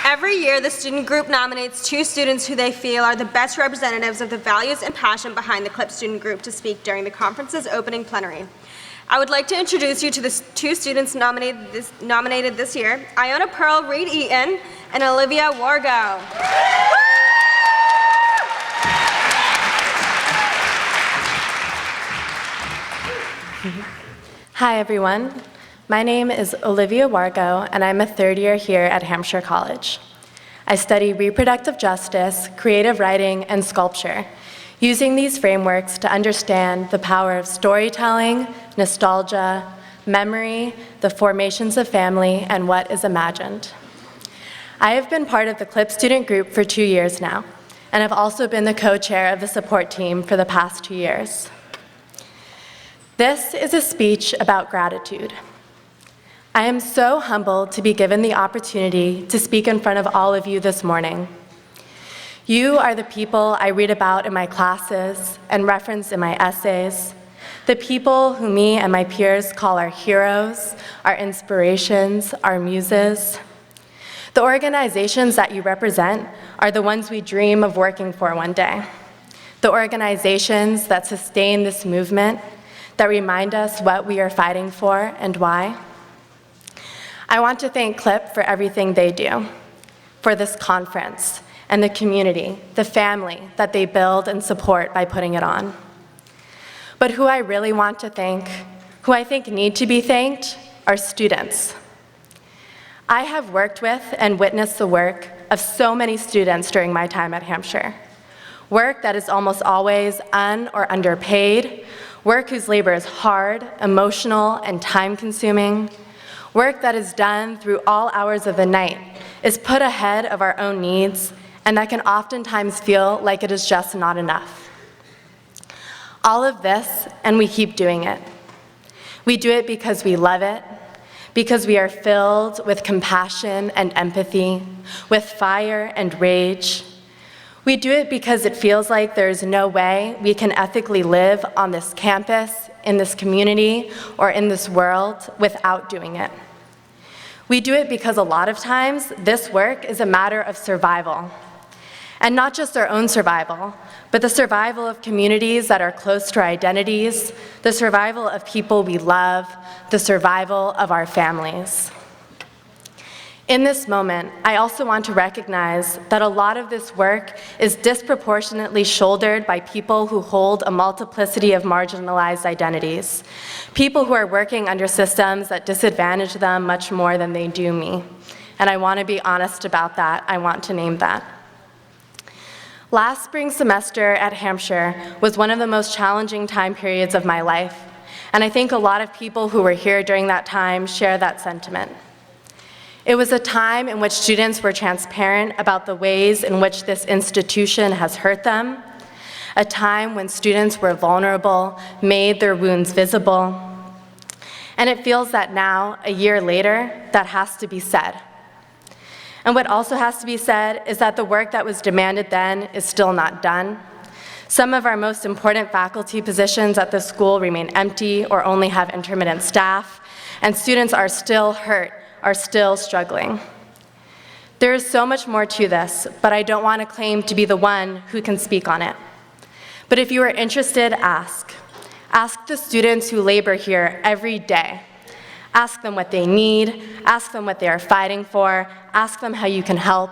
Every year, the student group nominates 2 students who they feel are the best representatives of the values and passion behind the CLPP student group to speak during the conference's opening plenary. I would like to introduce you to the 2 students nominated this year, IonaPearl, Reid-Eaton, and Olivia, Wargo. Hi, everyone. My name is Olivia Wargo, and I'm a 3rd year here at Hampshire College. I study reproductive justice, creative writing, and sculpture, using these frameworks to understand the power of storytelling, nostalgia, memory, the formations of family, and what is imagined. I have been part of the CLPP student group for 2 years now, and have also been the co-chair of the support team for the past 2 years. This is a speech about gratitude. I am so humbled to be given the opportunity to speak in front of all of you this morning. You are the people I read about in my classes and reference in my essays, the people who me and my peers call our heroes, our inspirations, our muses. The organizations that you represent are the ones we dream of working for one day. The organizations that sustain this movement, that remind us what we are fighting for and why. I want to thank CLPP for everything they do, for this conference, and the community, the family that they build and support by putting it on. But who I really want to thank, who I think need to be thanked, are students. I have worked with and witnessed the work of so many students during my time at Hampshire. Work that is almost always un- or underpaid, work whose labor is hard, emotional, and time-consuming, work that is done through all hours of the night, is put ahead of our own needs, and that can oftentimes feel like it is just not enough. All of this, and we keep doing it. We do it because we love it, because we are filled with compassion and empathy, with fire and rage. We do it because it feels like there is no way we can ethically live on this campus, in this community, or in this world without doing it. We do it because a lot of times this work is a matter of survival. And not just our own survival, but the survival of communities that are close to our identities, the survival of people we love, the survival of our families. In this moment, I also want to recognize that a lot of this work is disproportionately shouldered by people who hold a multiplicity of marginalized identities, people who are working under systems that disadvantage them much more than they do me. And I want to be honest about that. I want to name that. Last spring semester at Hampshire was one of the most challenging time periods of my life, and I think a lot of people who were here during that time share that sentiment. It was a time in which students were transparent about the ways in which this institution has hurt them, a time when students were vulnerable, made their wounds visible, and it feels that now, a year later, that has to be said. And what also has to be said is that the work that was demanded then is still not done. Some of our most important faculty positions at the school remain empty or only have intermittent staff, and students are still hurt, are still struggling. There is so much more to this, but I don't want to claim to be the one who can speak on it. But if you are interested, ask. Ask the students who labor here every day. Ask them what they need, ask them what they are fighting for, ask them how you can help.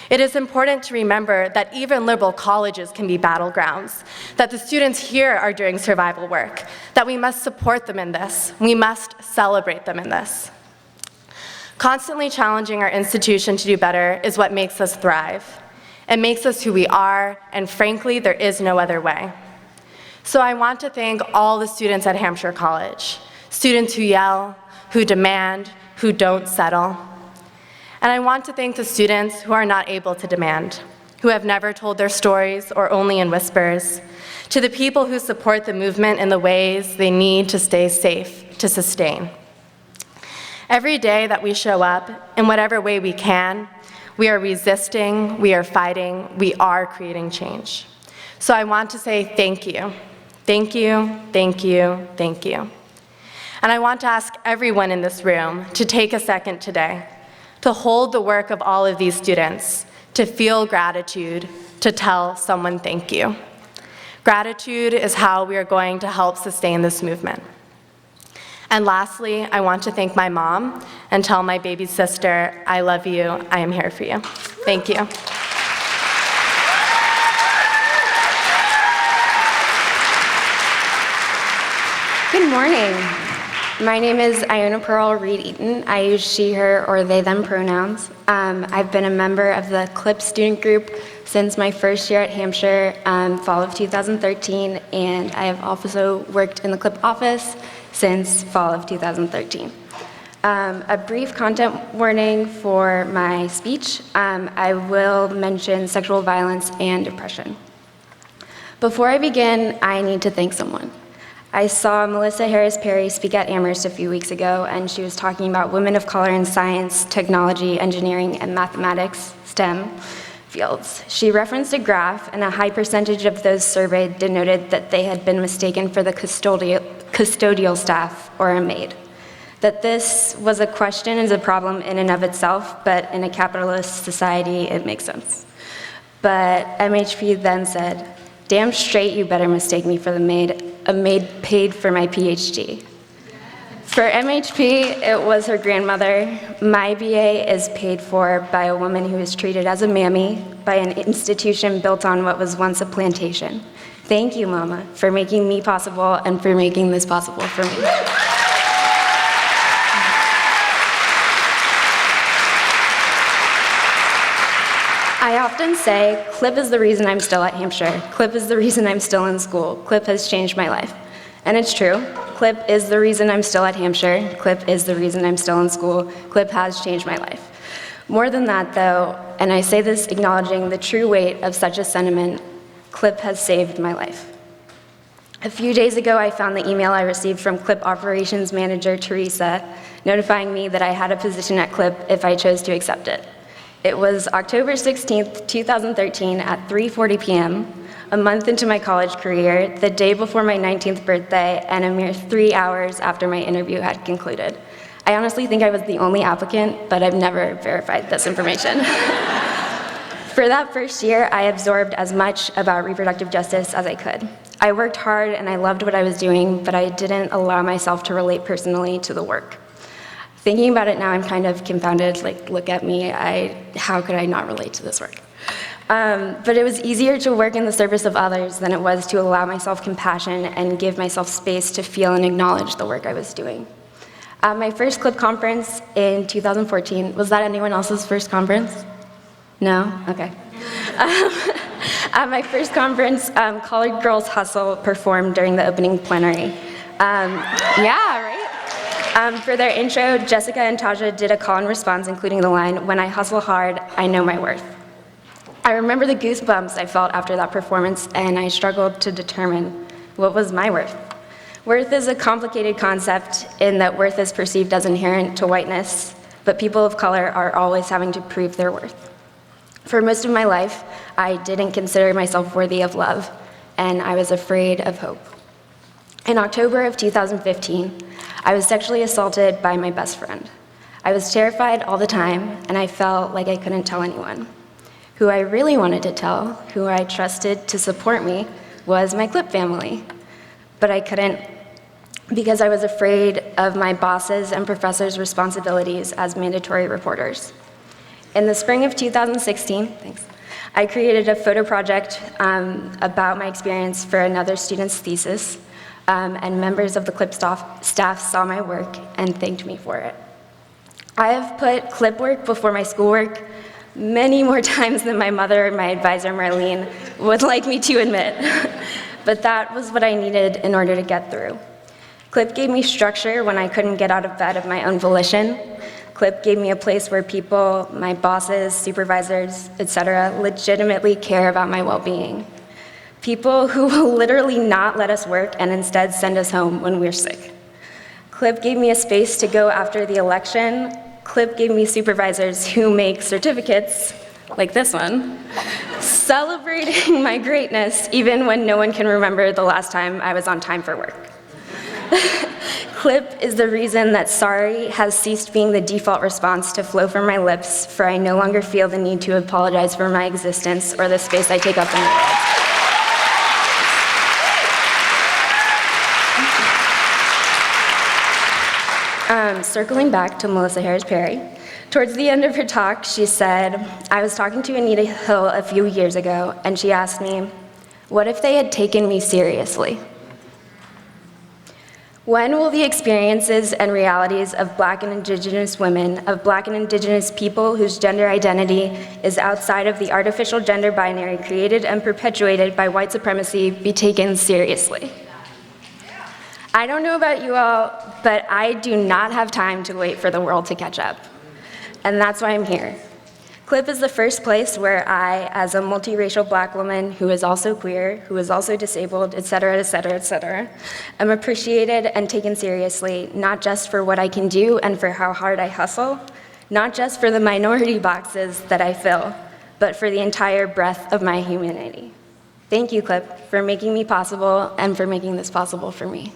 It is important to remember that even liberal colleges can be battlegrounds, that the students here are doing survival work, that we must support them in this, we must celebrate them in this. Constantly challenging our institution to do better is what makes us thrive. It makes us who we are, and frankly, there is no other way. So I want to thank all the students at Hampshire College, students who yell, who demand, who don't settle. And I want to thank the students who are not able to demand, who have never told their stories or only in whispers, to the people who support the movement in the ways they need to stay safe, to sustain. Every day that we show up, in whatever way we can, we are resisting, we are fighting, we are creating change. So I want to say thank you. Thank you, thank you, thank you. And I want to ask everyone in this room to take a second today to hold the work of all of these students, to feel gratitude, to tell someone thank you. Gratitude is how we are going to help sustain this movement. And lastly, I want to thank my mom and tell my baby sister, I love you, I am here for you. Thank you. Good morning. My name is IonaPearl Reid-Eaton. I use she, her, or they, them pronouns. I've been a member of the CLPP student group since my first year at Hampshire, fall of 2013, and I have also worked in the CLPP office since fall of 2013. A brief content warning for my speech. I will mention sexual violence and oppression. Before I begin, I need to thank someone. I saw Melissa Harris Perry speak at Amherst a few weeks ago, and she was talking about women of color in science, technology, engineering, and mathematics, STEM fields. She referenced a graph, and a high percentage of those surveyed denoted that they had been mistaken for the custodial staff or a maid. That this was a question is a problem in and of itself, but in a capitalist society, it makes sense. But MHP then said, "Damn straight you better mistake me for the maid, a maid paid for my PhD." For MHP, it was her grandmother. My BA is paid for by a woman who is treated as a mammy by an institution built on what was once a plantation. Thank you, Mama, for making me possible and for making this possible for me. I often say, CLPP is the reason I'm still at Hampshire. CLPP is the reason I'm still in school. CLPP has changed my life. And it's true. CLPP is the reason I'm still at Hampshire. CLPP is the reason I'm still in school. CLPP has changed my life. More than that, though, and I say this acknowledging the true weight of such a sentiment, CLPP has saved my life. A few days ago, I found the email I received from CLPP Operations Manager Teresa notifying me that I had a position at CLPP if I chose to accept it. It was October 16th, 2013 at 3:40 p.m., a month into my college career, the day before my 19th birthday, and a mere 3 hours after my interview had concluded. I honestly think I was the only applicant, but I've never verified this information. For that first year, I absorbed as much about reproductive justice as I could. I worked hard and I loved what I was doing, but I didn't allow myself to relate personally to the work. Thinking about it now, I'm kind of confounded, like, look at me, how could I not relate to this work? But it was easier to work in the service of others than it was to allow myself compassion and give myself space to feel and acknowledge the work I was doing. My first CLPP conference in 2014, was that anyone else's first conference? No? Okay. At my first conference, Colored Girls Hustle performed during the opening plenary. Yeah, right? For their intro, Jessica and Taja did a call and response, including the line, "When I hustle hard, I know my worth." I remember the goosebumps I felt after that performance, and I struggled to determine what was my worth. Worth is a complicated concept in that worth is perceived as inherent to whiteness, but people of color are always having to prove their worth. For most of my life, I didn't consider myself worthy of love, and I was afraid of hope. In October of 2015, I was sexually assaulted by my best friend. I was terrified all the time, and I felt like I couldn't tell anyone. Who I really wanted to tell, who I trusted to support me, was my CLPP family. But I couldn't because I was afraid of my bosses' and professors' responsibilities as mandatory reporters. In the spring of 2016, I created a photo project about my experience for another student's thesis, and members of the CLPP staff saw my work and thanked me for it. I have put CLPP work before my schoolwork many more times than my mother and my advisor, Marlene, would like me to admit. But that was what I needed in order to get through. CLPP gave me structure when I couldn't get out of bed of my own volition. CLPP gave me a place where people, my bosses, supervisors, etc., legitimately care about my well-being. People who will literally not let us work and instead send us home when we're sick. CLPP gave me a space to go after the election. CLPP gave me supervisors who make certificates, like this one, celebrating my greatness even when no one can remember the last time I was on time for work. Clip is the reason that sorry has ceased being the default response to flow from my lips, for I no longer feel the need to apologize for my existence or the space I take up in the world. Circling back to Melissa Harris-Perry, towards the end of her talk, she said, I was talking to Anita Hill a few years ago, and she asked me, what if they had taken me seriously? When will the experiences and realities of Black and Indigenous women, of Black and Indigenous people whose gender identity is outside of the artificial gender binary created and perpetuated by white supremacy, be taken seriously? I don't know about you all, but I do not have time to wait for the world to catch up. And that's why I'm here. CLPP is the first place where I, as a multiracial Black woman who is also queer, who is also disabled, et cetera, et cetera, et cetera, am appreciated and taken seriously, not just for what I can do and for how hard I hustle, not just for the minority boxes that I fill, but for the entire breadth of my humanity. Thank you, CLPP, for making me possible and for making this possible for me.